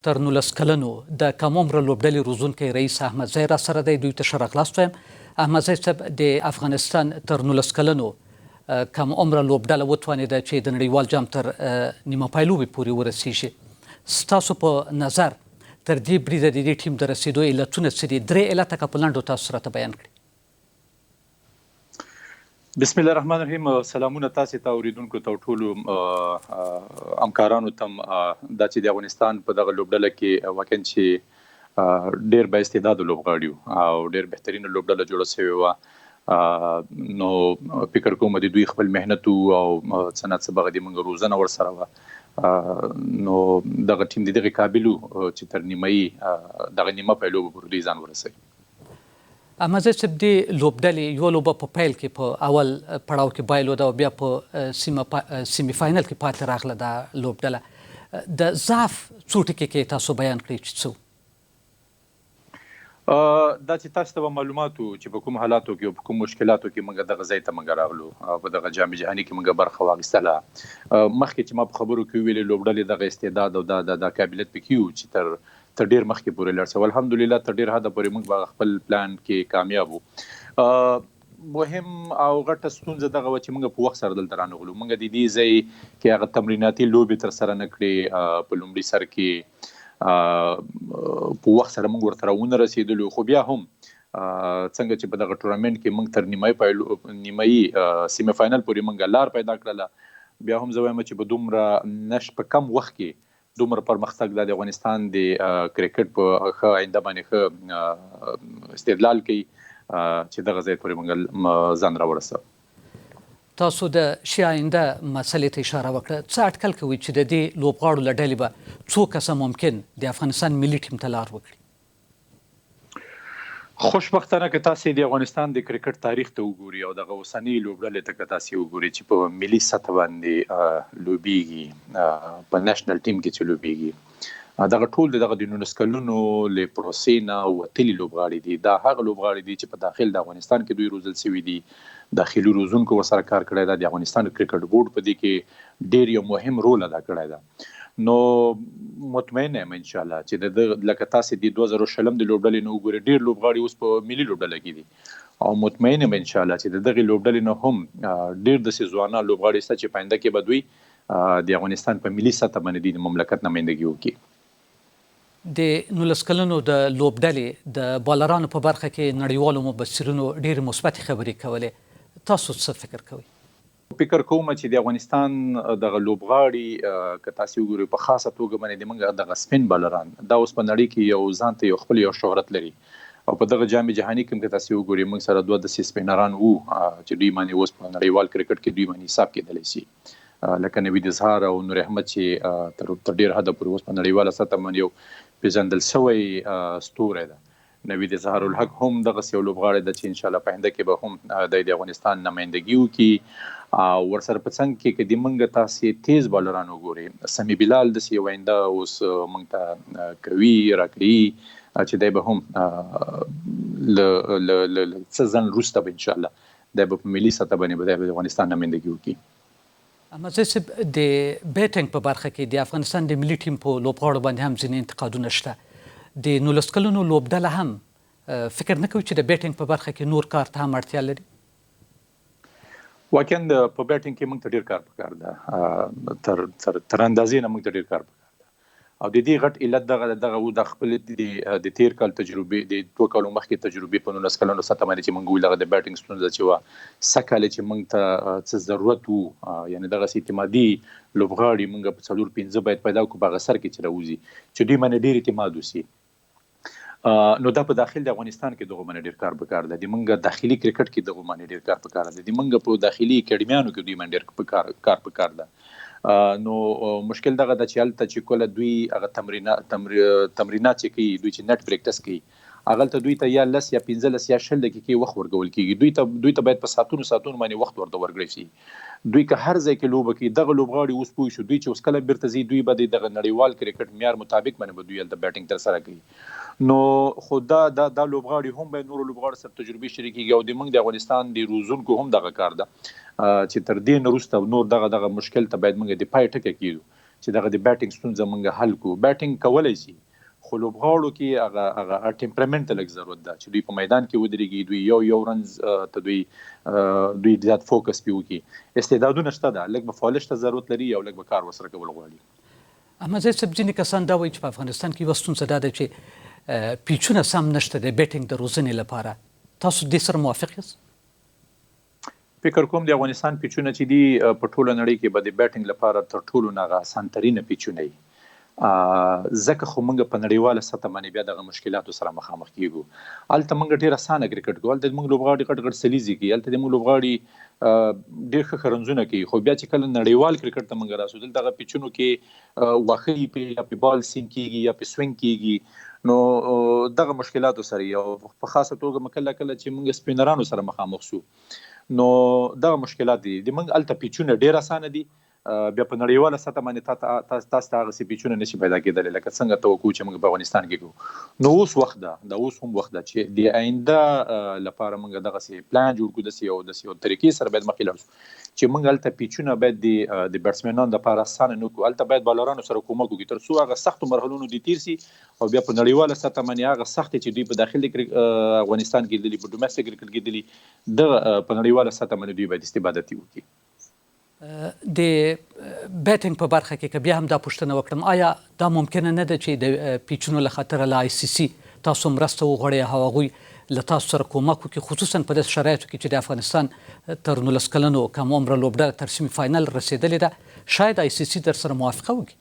تر 19 کلنو د کم عمره لوبډلې روزونکی رئیس احمدزی را سره دی. دوی ته ښه راغلاست وایم. احمدزی صاحب، د افغانستان تر 19 کلنو کم عمره لوبډله وتوانېده چې د نړیوال جام تر نیمه پای لوبې پورې ورسیږي. ستاسو په نظر تر دې بریده د دې ټیم د رسېدو علتونه څه دي؟ 3 علته که په لنډو تاسو راته بیان کړئ. بسم الله الرحمن الرحیم. سلامونه تاسو ته اوریدونکو ته ټولو همکارانو ته. دا چې د افغانستان په دغه لوبډله کې واقعا چې ډېر با استعداد لوبغاړي او ډېر بهترین لوبډله جوړه شوې وه، نو فکر کوم د دوی خپل مهنت او څه نه څه بغه د موږ روزنه ورسره وه، نو دغه ټیم د دغه قابل چې تر نیمایي دغه نیمه پای لوبه پورې دوی ځان ورسوي. احمدزی صاحب، د لوبډلې یوه لوبه په پیل کې په اول پړاو کې بایلوده او بیا په سیمی فاینل کې پاتې راغله دا لوبډله. د ضعف څو ټکي کې تاسو بیان کړئ چې څه؟ دا چې تاسو ته معلوماتو چې په کوم حالاتو کې او په کوم مشکلاتو کې موږ دغه ځای ته موږ راغلو او په دغه جام جهاني کې موږ برخه واخیستله. مخکې چې ما په خبرو کې ویلې لوبډلې دغه استعداد او د قابلیت پکې و چې تر ډیر مخکې پورې لاړ شو. الحمدلله تر ډیر حده پورې موږ په خپل پلان کې کامیاب وو. مهم او غټه ستونزه دغه و چې موږ په وخت سره دلته رانغلو. موږ د دې ځای کې هغه تمریناتي لوبې تر سره نه کړې په لومړي سر کې. په وخت سره موږ ورته راونه رسېدلو، خو بیا هم څنګه چې په دغه ټورنمنټ کې موږ تر نیمایي سیمی فاینل پورې موږ لار پیدا کړله. بیا هم زه وایم چې په دومره په کم وخت کې دومره پرمختګ د افغانستان د کرکټ په ښه آینده باندې ښه استدلال کوي چې دغه ځای پورې موږ ځان راورسوو. تاسو د ښې آینده مسلې ته اشاره وکړه. څه اټکل کوئ چې د دې لوبغاړو له ډلې به څو کسه ممکن د افغانستان ملي ټیم ته لار وکړي؟ خوشبختانه که تاسو د افغانستان د کرکټ تاریخ ته وګورئ او دغه اوسنۍ لوبډلې ته که تاسو وګورئ چې په ملي سطح باندې لوبېږي، په نېشنل ټیم کې چې لوبېږي، دغه ټول دغه د 19 کلونو له پروسې نه وتلي لوبغاړي دي. دا هغه لوبغاړي دي چې په داخل د افغانستان کې دوی روزل شوي دي. داخلي روزونکو ورسره کار کړی دی. د افغانستان کرکټ بورډ په دې کې ډېر یو مهم رول ادا کړی دی. نو مطمئن یم انشاءالله چې د لکه تاسو د 2020 د لوبډلې نه وګورئ، ډېر لوبغاړي اوس په ملي لوبډله کې دي او مطمئن یم انشاءالله چې دغه لوبډلې نه هم ډېر د ځوانان لوبغاړي شته چې پاینده کې به دوی د افغانستان په ملي سطح باندې د مملکت نمائندګي وکړي. د 19 کلنو د لوبډلې د بالرانو په برخه کې نړیوالو مبصرینو ډېرې مثبتې خبرې کولې. تاسو څه فکر کوئ؟ فکر کوم چې د افغانستان دغه لوبغاړي که تاسو وګورئ په خاصه توګه باندې د موږ دغه سپین بالران دا اوس په نړۍ کې یو ځان ته یو خپل یو شهرت لري او په دغه جام جهاني کې که تاسو وګورئ موږ سره دوه د سپینران وو چې دوی باندې اوس په نړیوال کرکټ کې دوی باندې حساب کېدلی شي، لکه نوید اظهار او نور احمد چې تر ډیر حده پورې اوس په نړیواله سطح باندې یو پیژندل شوی ستوری ده. نوید اظهار الحق هم دغه یو لوبغاړی ده چې انشاءالله په آینده کې به هم د افغانستان نمائندګي وکړي. او ورسره په څنګ کې د موږ تاسو تیز بالران وګورئ، سمی بلال د یو آینده اوس موږ ته کوي راکوي چې دی به هم څه ځل وروسته به انشاءالله دی به په ملي سطح باندې به د افغانستان نمائندګي وکړي. احمدزی صاحب، د بیټینګ په برخه کې د افغانستان د ملي ټیم په لوبغاړو باندې هم ځینې انتقادونه شته. د 19 کلونو لوبډله هم فکر نه کوي چې د بیټینګ په برخه کې نور کار ته هم اړتیا لري؟ واقعا په بیټینګ کې موږ ته ډېر کار پکار ده، تر اندازې نه موږ ته ډېر کار پکار ده او د دې غټ علت دغه و د خپل د تیر کال تجربې د 2 کالو مخکې تجربې په 19 کلونو سطح باندې چې موږ ویل هغه د بیټینګ ستونزه چې وه سکهاله چې موږ ته څه ضرورت وو، یعنې دغه اعتمادي لوبغاړي موږ په 4-5 باید پیدا کړو په هغه سر کې چې راوځي چې دوی باندې ډېر اعتماد وسي. نو دا په داخل د افغانستان کې دغه باندې ډېر کار پکار ده. د موږ داخلي کرکټ کې دغه باندې ډېر کار پکار ده. د موږ په داخلي اکیډمیانو کې دوی باندې ډېر کار پکار ده. نو مشکل دغه د چې هلته چې کله دوی هغه تمرینات چې کوي، دوی چې نټ پریکټس کوي، هغلته دوی ته یا 10 یا 15 یا 20 دقیقې وخت ورکول کېږي. دوی ته باید په ساعتونو باندې وخت ورته ورکړی شي. دوی که هر ځای کې لوبه کوي، دغه لوبغاړي اوس پوه شو دوی چې اوس کله بیرته ځي دوی به دغه نړیوال کرکټ معیار مطابق باندې به دوی هلته بیټینګ ترسره کوي. نو خو دا لوبغاړي هم باید نورو لوبغاړو سره تجربې شریکېږي او د موږ د افغانستان د روزونکو هم دغه کار ده چې تر دې نه وروسته نور دغه مشکل ته باید موږ د پای ټکی کېږو چې دغه د بیټینګ ستونزه موږ حل کړو. بیټینګ کولای شي خو لوبغاړو کې هغه ټمپرامنت لږ ضرورت ده چې دوی په میدان کې ودرېږي، دوی یو رنز ته دوی زیات فوکس پې وکړي. استعدادونه شته ده، لږ به فالش ته ضرورت لري او لږ به کار ورسره کول غواړي. احمدزی صاحب ځینې کسان دا وایي چې په افغانستان کې یوه ستونزه دا ده چې پیچونه سم نشته د بیټینګ د روزنې لپاره. تاسو دې سره موافق یاست؟ فکر کوم د افغانستان پیچونه چې دي په ټوله نړۍ کې به د بیټینګ لپاره تر ټولو نه هغه اسانترینه پیچونه وي، ځکه خو موږ په نړیواله سطح باندې بیا دغه مشکلاتو سره مخامخ کیږو. هلته موږ ډېر اسانه کرکټ کوو، هلته موږ لوبغاړي غټ غټ سلیزې کوي، هلته موږ لوبغاړي ډېر ښه رنزونه کوي. خو بیا چې کله نړیوال کرکټ ته موږ راسو، دلته هغه پیچونو کې واښه یا پې بال سیم کیږي یا پې سوینګ کیږي، نو دغه مشکلاتو سره یو په خاصه توګه کله کله چې موږ سپینرانو سره مخامخ سو، نو دغه مشکلات دي. د موږ هلته پیچونه ډېر اسانه دي، بیا په نړیواله سطح باندې تاسو ته هغسې پیچونه نشي پیدا کېدلی لکه څنګه توقع چې موږ په افغانستان کې کوو. نو اوس وخت ده، د اوس هم وخت ده چې د آینده لپاره موږ دغسې پلان جوړ کړو، داسې یو طریقې سره باید مخکې لاړ شو چې موږ هلته پیچونه باید د بیټسمنانو دپاره اسانه نه کړو. هلته باید بالرانو سره کومک وکړي تر څو هغه سختو مرحلونو دې تېر سي او بیا په نړیواله سطح باندې هغه سختې چې دوی په داخلي افغانستان کې لیدلي، په ډومسټک کرکټ کې لیدلي، دغه په نړیواله سطح باندې دوی باید استفاده ترې وکړي. د بیټینګ په برخه کې که بیا هم دا پوښتنه وکړم، آیا دا ممکنه نه ده چې د پیچونو له خاطره له آی سی سی تاسو مرسته وغواړئ او هغوی له تاسو سره کومک وکړي، خصوصا په داسې شرایطو کې چې د افغانستان تر 19 کلنو کم عمره لوبډله تر سیمي فاینل رسېدلې ده، شاید آی سی سی در سره موافقه وکړي؟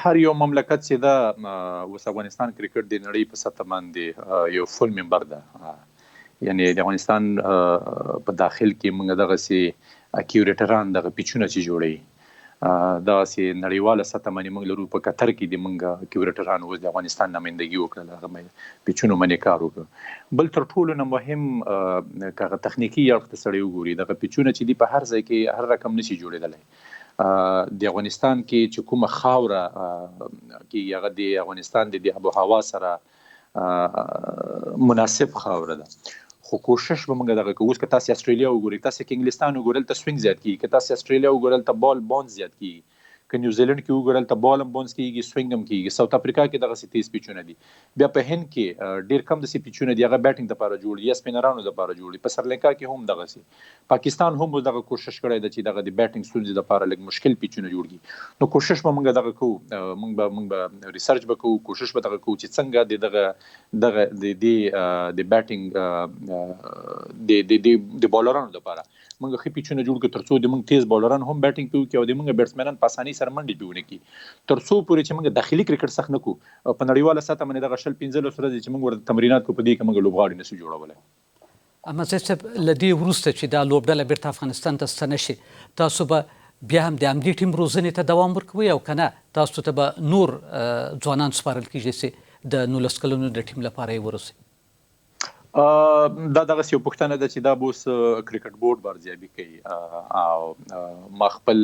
هر یو مملکت چې ده اوس افغانستان کرکټ د نړۍ په سطح باندې یو فل ممبر ده، یعنی د افغانستان په داخل کې موږ دغسې کیوریټران دغه پیچونه چې جوړوي، دغسې نړیواله سطح باندې موږ لرو. په قطر کې د موږ کیوریټران اوس د افغانستان نمایندګي وکړله، هغه پیچونو باندې کار وکړ. بل تر ټولو نه مهم که هغه تخنیکي اړخ ته سړی وګوري، دغه پیچونه چې دي په هر ځای کې هر رقم نشي جوړېدلی. د افغانستان کې چې کومه خاوره کې هغه د افغانستان د آب و هوا سره مناسب خاوره ده، خو کوشش به موږ دغه کوو. اوس که تاسې استرالیا وګورئ، تاسې که انګلستان وګورئ، هلته سوینګ زیات کېږي. که تاسې استرالیا وګورئ، هلته بال باونس زیات کېږي. که نیوزیلند کې وګورئ، هلته بال هم باونس کېږي، سوینګ هم کېږي. ساوت افریقا کې دغسې تیز پیچونه دي. بیا په هند کې ډېر کم داسې پیچونه دي، هغه بیټینګ دپاره جوړ دي یا سپینرانو دپاره جوړ دي. په سریلانکا کې هم دغسې. پاکستان هم اوس دغه کوشش کړی ده چې دغه د بیټینګ ستونزې دپاره لږ مشکل پیچونه جوړ کړي. نو کوشش به موږ دغه کوو، موږ به ریسرچ به کوو، کوشش به دغه کوو چې څنګه دغه د بیټینګ د بالرانو دپاره موږ ښه پیچونه جوړ کړو تر څو د موږ تیز بالران هم بیټینګ پې وکړي او د موږ بیټسمنان په اسانۍ سره منډې پې ونه کړي، تر څو پورې چې موږ داخلي کرکټ سخت نه کړو. په نړیواله سطح باندې دغه 15 ورځې چې موږ ورته تمرینات کوو، په دې کې موږ لوبغاړي نشو جوړولی. احمدزی صاحب، له دې وروسته چې دا لوبډله بیرته افغانستان ته ستنه شي، تاسو به بیا هم د همدې ټیم روزنې ته دوام ورکوئ او که نه تاسو ته به نور ځوانان سپارل کېږي چې د 19 کلونو د ټیم لپاره یې ورسوي؟ دا دغسې یو پوښتنه ده چې دا به اوس کرکټ بورډ بارزیابي کوي او ما خپل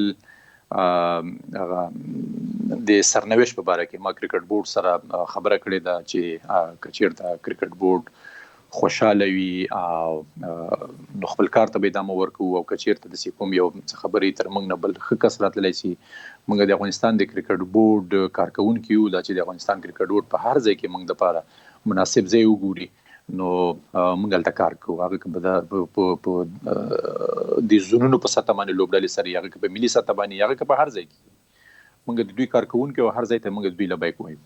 د سرنوشت په باره کې ما کرکټ بورډ سره خبره کړې ده چې که چېرته کرکټ بورډ خوشحاله وي او نو خپل کار ته به ادامه ورکوو، او که چېرته داسې کوم یو څه خبرې تر موږ نه بل ښه کس راتللی شي، موږ د افغانستان د کرکټ بورډ کارکوونکي یو، دا چې د افغانستان کرکټ بورډ په هر ځای کې موږ دپاره مناسب ځای وګوري، نو موږ هلته کار کوو. هغه که په د زونونو په سطح باندې لوبډلې سره، هغه که په ملي سطح باندې، هغه که په هر ځای کې موږ د دوی کارکوونکي او هر ځای ته موږ د دوی لبیک وایو.